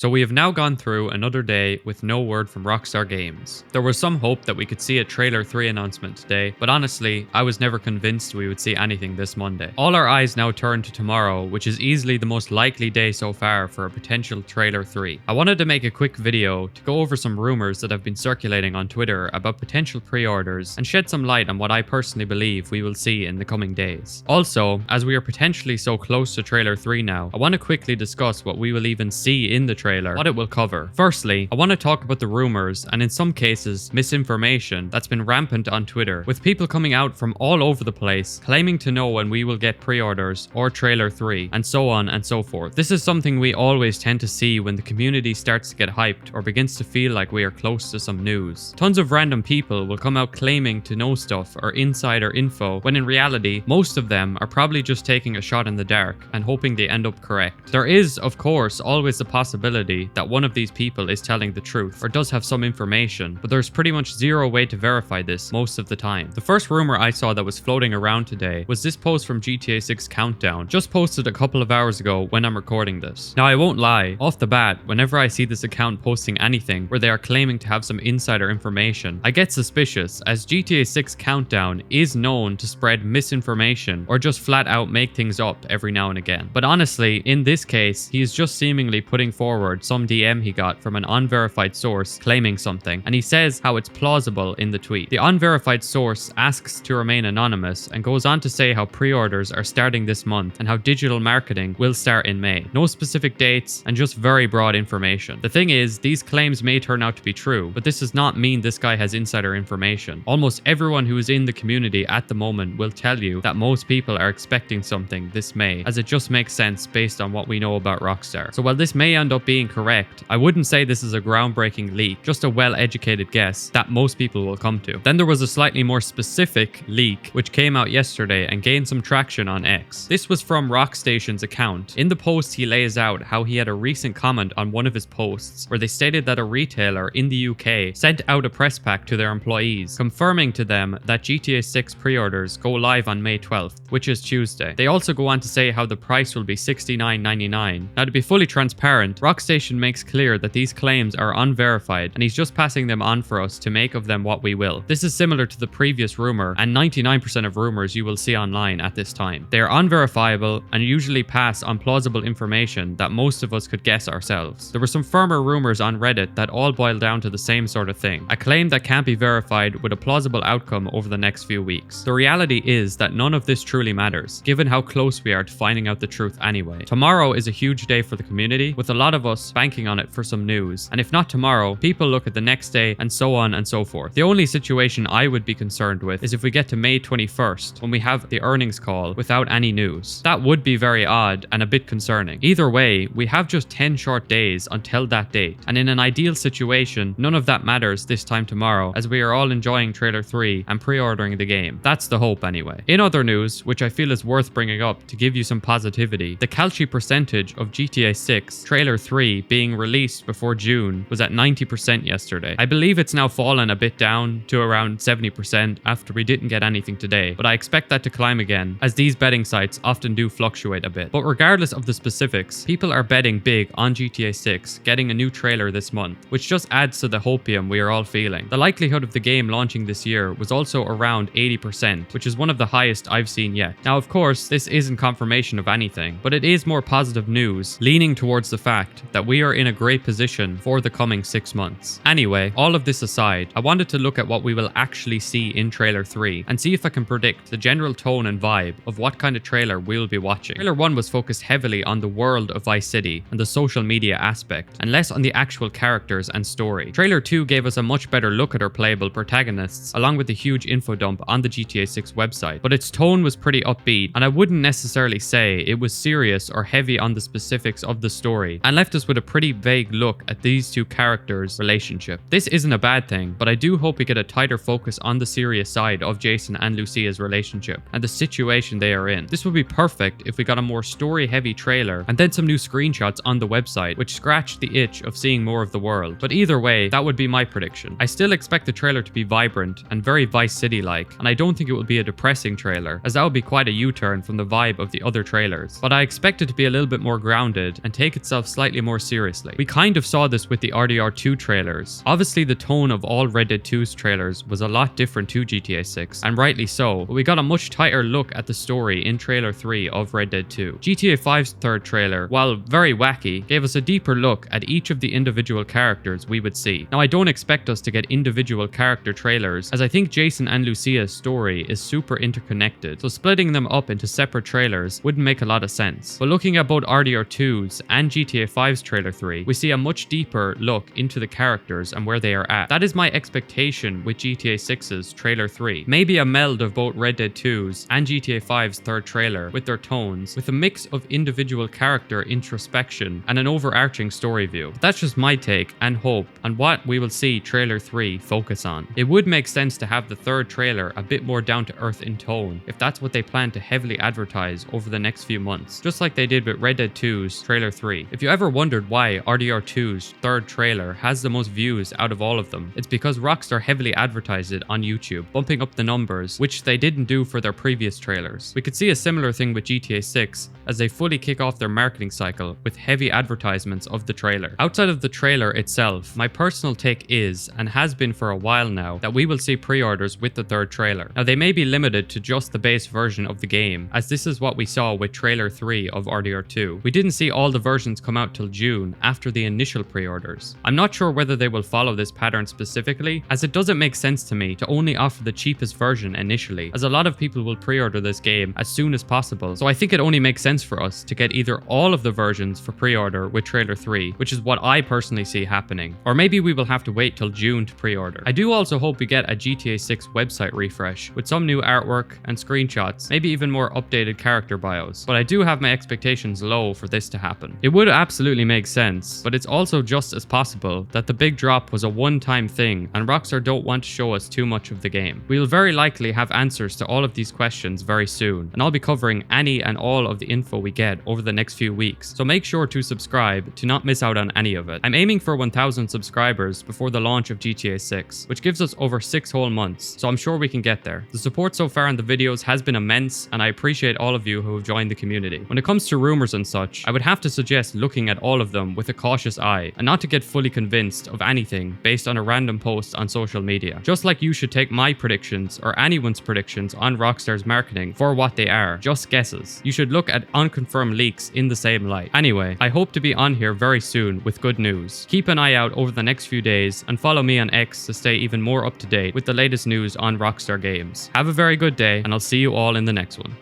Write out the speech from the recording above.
So we have now gone through another day with no word from Rockstar Games. There was some hope that we could see a Trailer 3 announcement today, but honestly, I was never convinced we would see anything this Monday. All our eyes now turn to tomorrow, which is easily the most likely day so far for a potential Trailer 3. I wanted to make a quick video to go over some rumors that have been circulating on Twitter about potential pre-orders and shed some light on what I personally believe we will see in the coming days. Also, as we are potentially so close to Trailer 3 now, I want to quickly discuss what we will even see in the trailer, what it will cover. Firstly, I want to talk about the rumors and in some cases misinformation that's been rampant on Twitter, with people coming out from all over the place claiming to know when we will get pre-orders or Trailer 3 and so on and so forth. This is something we always tend to see when the community starts to get hyped or begins to feel like we are close to some news. Tons of random people will come out claiming to know stuff or insider info when in reality most of them are probably just taking a shot in the dark and hoping they end up correct. There is, of course, always the possibility that one of these people is telling the truth or does have some information, but there's pretty much zero way to verify this most of the time. The first rumor I saw that was floating around today was this post from GTA 6 Countdown, just posted a couple of hours ago when I'm recording this. Now I won't lie, off the bat, whenever I see this account posting anything where they are claiming to have some insider information, I get suspicious, as GTA 6 Countdown is known to spread misinformation or just flat out make things up every now and again. But honestly, in this case, he is just seemingly putting forward some DM he got from an unverified source claiming something, and he says how it's plausible in the tweet. The unverified source asks to remain anonymous and goes on to say how pre-orders are starting this month and how digital marketing will start in May. No specific dates and just very broad information. The thing is, these claims may turn out to be true, but this does not mean this guy has insider information. Almost everyone who is in the community at the moment will tell you that most people are expecting something this May, as it just makes sense based on what we know about Rockstar. So while this may end up being correct, I wouldn't say this is a groundbreaking leak, just a well-educated guess that most people will come to. Then there was a slightly more specific leak which came out yesterday and gained some traction on X. This was from Rockstation's account. In the post, he lays out how he had a recent comment on one of his posts where they stated that a retailer in the UK sent out a press pack to their employees, confirming to them that GTA 6 pre-orders go live on May 12th, which is Tuesday. They also go on to say how the price will be $69.99. Now, to be fully transparent, Rockstation makes clear that these claims are unverified and he's just passing them on for us to make of them what we will. This is similar to the previous rumor and 99% of rumors you will see online at this time. They are unverifiable and usually pass on plausible information that most of us could guess ourselves. There were some firmer rumors on Reddit that all boil down to the same sort of thing, a claim that can't be verified with a plausible outcome over the next few weeks. The reality is that none of this truly matters, given how close we are to finding out the truth anyway. Tomorrow is a huge day for the community, with a lot of us banking on it for some news, and if not tomorrow, people look at the next day and so on and so forth. The only situation I would be concerned with is if we get to May 21st, when we have the earnings call without any news. That would be very odd and a bit concerning. Either way, we have just 10 short days until that date, and in an ideal situation, none of that matters this time tomorrow, as we are all enjoying Trailer 3 and pre-ordering the game. That's the hope anyway. In other news, which I feel is worth bringing up to give you some positivity, the Calci percentage of GTA 6 Trailer 3 being released before June was at 90% yesterday. I believe it's now fallen a bit down to around 70% after we didn't get anything today, but I expect that to climb again, as these betting sites often do fluctuate a bit. But regardless of the specifics, people are betting big on GTA 6 getting a new trailer this month, which just adds to the hopium we are all feeling. The likelihood of the game launching this year was also around 80%, which is one of the highest I've seen yet. Now, of course, this isn't confirmation of anything, but it is more positive news, leaning towards the fact that we are in a great position for the coming 6 months. Anyway, all of this aside, I wanted to look at what we will actually see in Trailer 3 and see if I can predict the general tone and vibe of what kind of trailer we will be watching. Trailer 1 was focused heavily on the world of Vice City and the social media aspect, and less on the actual characters and story. Trailer 2 gave us a much better look at our playable protagonists, along with the huge info dump on the GTA 6 website, but its tone was pretty upbeat, and I wouldn't necessarily say it was serious or heavy on the specifics of the story, and left us with a pretty vague look at these two characters' relationship. This isn't a bad thing, but I do hope we get a tighter focus on the serious side of Jason and Lucia's relationship and the situation they are in. This would be perfect if we got a more story-heavy trailer and then some new screenshots on the website, which scratched the itch of seeing more of the world. But either way, that would be my prediction. I still expect the trailer to be vibrant and very Vice City-like, and I don't think it will be a depressing trailer, as that would be quite a U-turn from the vibe of the other trailers. But I expect it to be a little bit more grounded and take itself slightly more more seriously. We kind of saw this with the RDR2 trailers. Obviously, the tone of all Red Dead 2's trailers was a lot different to GTA 6, and rightly so, but we got a much tighter look at the story in trailer 3 of Red Dead 2. GTA 5's third trailer, while very wacky, gave us a deeper look at each of the individual characters we would see. Now, I don't expect us to get individual character trailers, as I think Jason and Lucia's story is super interconnected, so splitting them up into separate trailers wouldn't make a lot of sense. But looking at both RDR2's and GTA 5's trailer 3, we see a much deeper look into the characters and where they are at. That is my expectation with GTA 6's trailer 3. Maybe a meld of both Red Dead 2's and GTA 5's third trailer with their tones, with a mix of individual character introspection and an overarching story view. But that's just my take and hope on what we will see trailer 3 focus on. It would make sense to have the third trailer a bit more down to earth in tone, if that's what they plan to heavily advertise over the next few months, just like they did with Red Dead 2's trailer 3. If you ever wondered why RDR2's third trailer has the most views out of all of them, it's because Rockstar heavily advertised it on YouTube, bumping up the numbers, which they didn't do for their previous trailers. We could see a similar thing with GTA 6 as they fully kick off their marketing cycle with heavy advertisements of the trailer. Outside of the trailer itself, my personal take is, and has been for a while now, that we will see pre-orders with the third trailer. Now, they may be limited to just the base version of the game, as this is what we saw with trailer 3 of RDR2. We didn't see all the versions come out till June after the initial pre-orders. I'm not sure whether they will follow this pattern specifically, as it doesn't make sense to me to only offer the cheapest version initially, as a lot of people will pre-order this game as soon as possible. So I think it only makes sense for us to get either all of the versions for pre-order with trailer 3, which is what I personally see happening, or maybe we will have to wait till June to pre-order. I do also hope we get a GTA 6 website refresh with some new artwork and screenshots, maybe even more updated character bios, but I do have my expectations low for this to happen. It would absolutely make sense, but it's also just as possible that the big drop was a one-time thing and Rockstar don't want to show us too much of the game. We will very likely have answers to all of these questions very soon, and I'll be covering any and all of the info we get over the next few weeks, so make sure to subscribe to not miss out on any of it. I'm aiming for 1,000 subscribers before the launch of GTA 6, which gives us over 6 whole months, so I'm sure we can get there. The support so far in the videos has been immense, and I appreciate all of you who have joined the community. When it comes to rumors and such, I would have to suggest looking at all of them with a cautious eye, and not to get fully convinced of anything based on a random post on social media. Just like you should take my predictions or anyone's predictions on Rockstar's marketing for what they are, just guesses. You should look at unconfirmed leaks in the same light. Anyway, I hope to be on here very soon with good news. Keep an eye out over the next few days and follow me on X to stay even more up to date with the latest news on Rockstar games. Have a very good day, and I'll see you all in the next one.